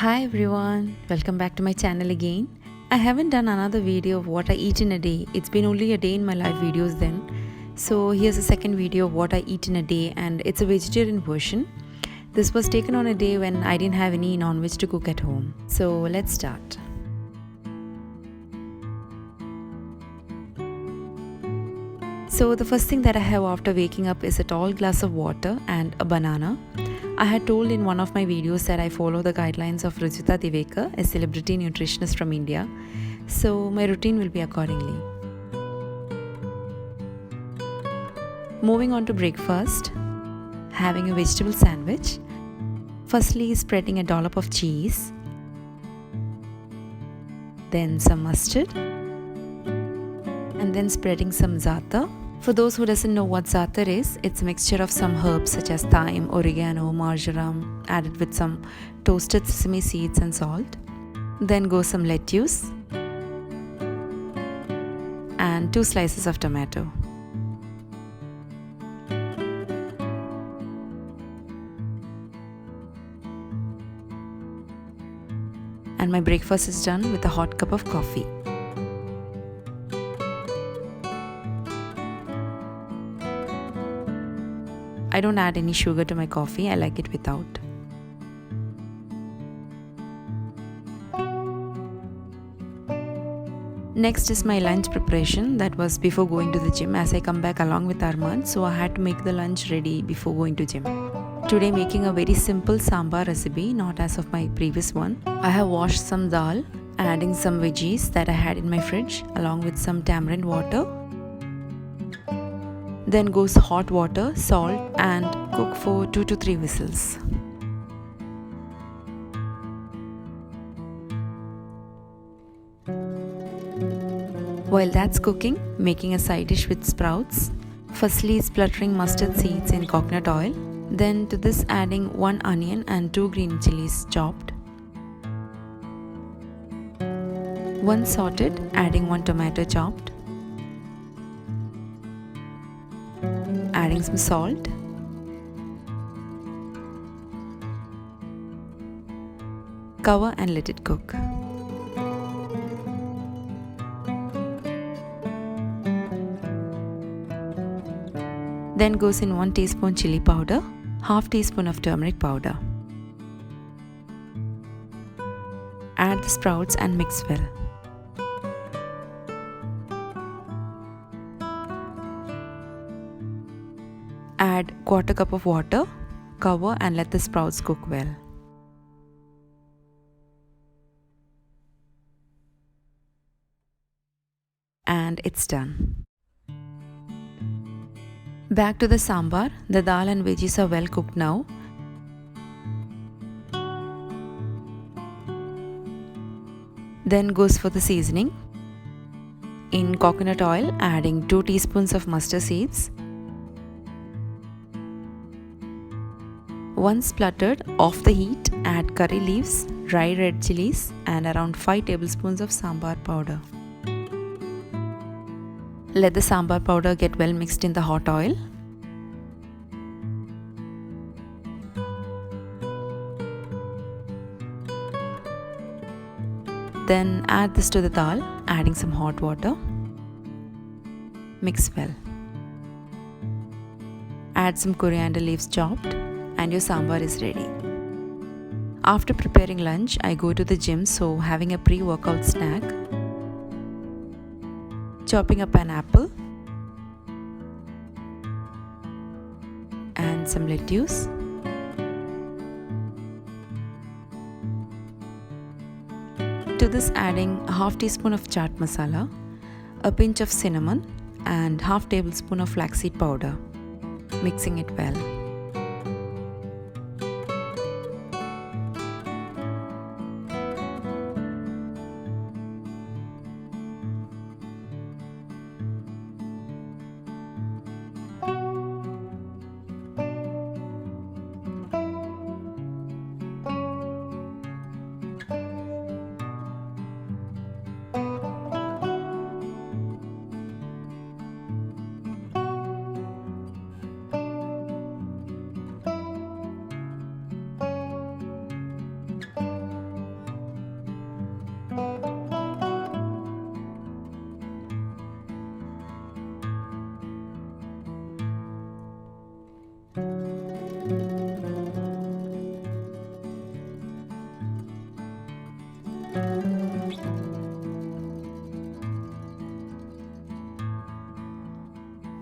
Hi everyone, welcome back to my channel again. I haven't done another video of what I eat in a day. It's been only a day in my life videos then. So here's a second video of what I eat in a day, and it's a vegetarian version. This was taken on a day when I didn't have any non-veg to cook at home. So let's start. So the first thing that I have after waking up is a tall glass of water and a banana. I had told in one of my videos that I follow the guidelines of Ruchita Divekar, a celebrity nutritionist from India. So my routine will be accordingly. Moving on to breakfast, having a vegetable sandwich. Firstly, spreading a dollop of cheese, then some mustard, and then spreading some za'atar. For those who doesn't know what za'atar is, it's a mixture of some herbs such as thyme, oregano, marjoram, added with some toasted sesame seeds and salt. Then go some lettuce and 2 slices of tomato. And my breakfast is done with a hot cup of coffee. I don't add any sugar to my coffee, I like it without. Next is my lunch preparation. That was before going to the gym, as I come back along with Armand, so I had to make the lunch ready before going to gym. Today making a very simple sambar recipe, not as of my previous one. I have washed some dal, adding some veggies that I had in my fridge along with some tamarind water. Then goes hot water, salt, and cook for 2 to 3 whistles. While that's cooking, making a side dish with sprouts. Firstly, spluttering mustard seeds in coconut oil. Then to this adding 1 onion and 2 green chilies chopped. 1 sauteed, adding 1 tomato chopped. Adding some salt. Cover and let it cook. Then goes in 1 teaspoon chili powder, half teaspoon of turmeric powder. Add the sprouts and mix well. Add 1/4 cup of water, cover and let the sprouts cook well. And it's done. Back to the sambar. The dal and veggies are well cooked now. Then goes for the seasoning. In coconut oil, adding 2 teaspoons of mustard seeds. 1 spluttered, off the heat, add curry leaves, dry red chilies, and around 5 tablespoons of sambar powder. Let the sambar powder get well mixed in the hot oil. Then add this to the dal, adding some hot water. Mix well. Add some coriander leaves chopped, and your sambar is ready. After preparing lunch, I go to the gym, so having a pre-workout snack. Chopping up an apple and some lettuce. To this adding a half teaspoon of chaat masala, a pinch of cinnamon, and half tablespoon of flaxseed powder. Mixing it well.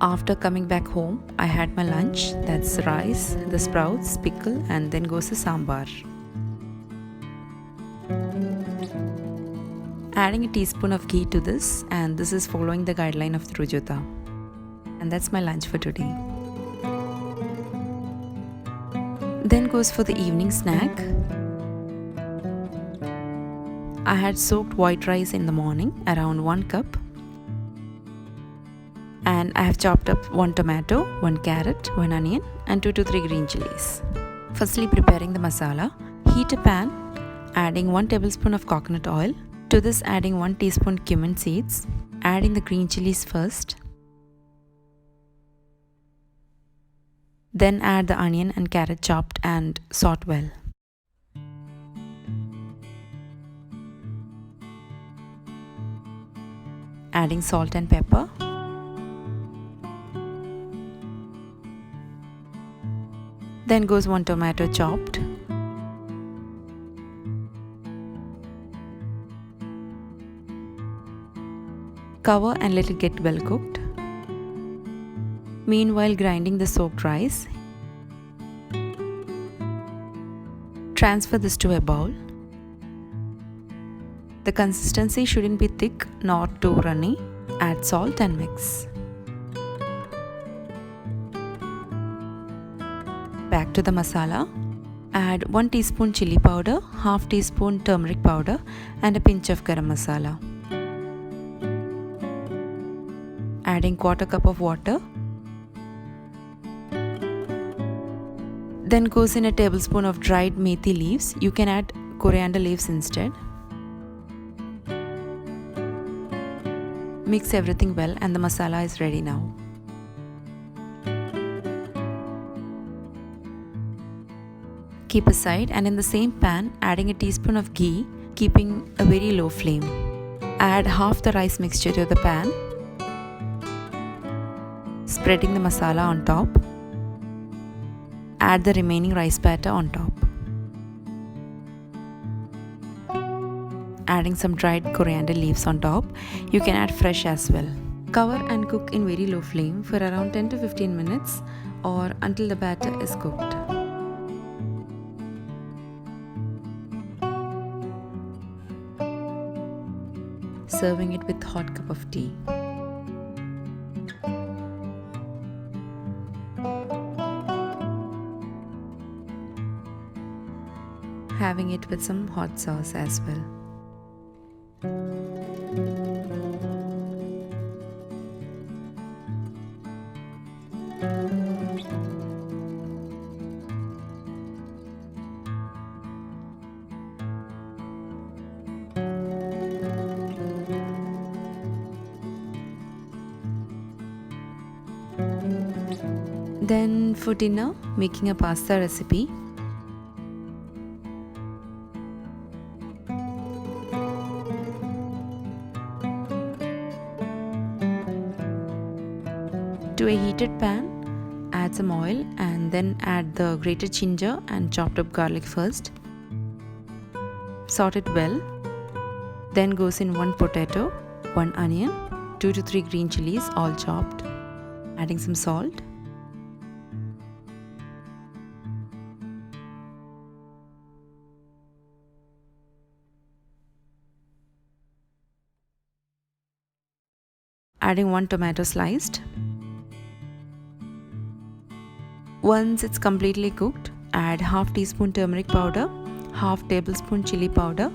After coming back home, I had my lunch, that's rice, the sprouts, pickle, and then goes the sambar. Adding a teaspoon of ghee to this, and this is following the guideline of the Rujota. And that's my lunch for today. Then goes for the evening snack. I had soaked white rice in the morning, around 1 cup. And I have chopped up 1 tomato, 1 carrot, 1 onion and 2 to 3 green chilies. Firstly, preparing the masala. Heat a pan, adding 1 tablespoon of coconut oil. To this, adding 1 teaspoon cumin seeds. Adding the green chilies first. Then add the onion and carrot chopped and saute well. Adding salt and pepper. Then goes 1 tomato chopped. Cover and let it get well cooked. Meanwhile, grinding the soaked rice. Transfer this to a bowl. The consistency shouldn't be thick nor too runny. Add salt and mix. Back to the masala. Add 1 teaspoon chili powder, half teaspoon turmeric powder and a pinch of garam masala. Adding 1/4 cup of water. Then goes in a tablespoon of dried methi leaves. You can add coriander leaves instead. Mix everything well and the masala is ready now. Keep aside, and in the same pan, adding a teaspoon of ghee, keeping a very low flame. Add half the rice mixture to the pan. Spreading the masala on top. Add the remaining rice batter on top. Adding some dried coriander leaves on top. You can add fresh as well. Cover and cook in very low flame for around 10 to 15 minutes or until the batter is cooked. Serving it with hot cup of tea. Having it with some hot sauce as well. Then for dinner, making a pasta recipe. To a heated pan, add some oil and then add the grated ginger and chopped up garlic first. Saute it well. Then goes in 1 potato, 1 onion, 2 to 3 green chilies all chopped. Adding some salt. Adding 1 tomato sliced. Once it's completely cooked, add half teaspoon turmeric powder, half tablespoon chili powder,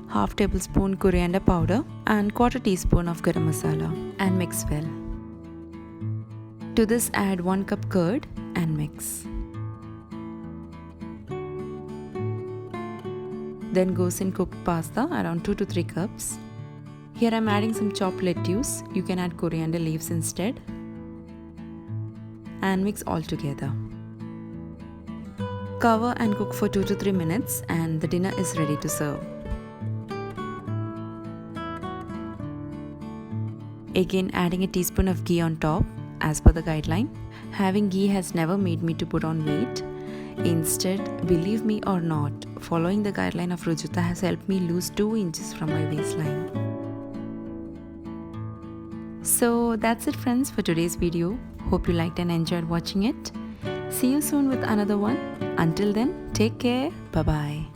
half tablespoon coriander powder and 1/4 teaspoon of garam masala and mix well. To this, add 1 cup curd and mix. Then goes in cooked pasta, around 2 to 3 cups. Here I'm adding some chopped lettuce. You can add coriander leaves instead. And mix all together. Cover and cook for 2 to 3 minutes and the dinner is ready to serve. Again, adding a teaspoon of ghee on top as per the guideline. Having ghee has never made me to put on weight. Instead, believe me or not, following the guideline of Rujuta has helped me lose 2 inches from my waistline. So that's it friends for today's video. Hope you liked and enjoyed watching it. See you soon with another one. Until then, take care. Bye-bye.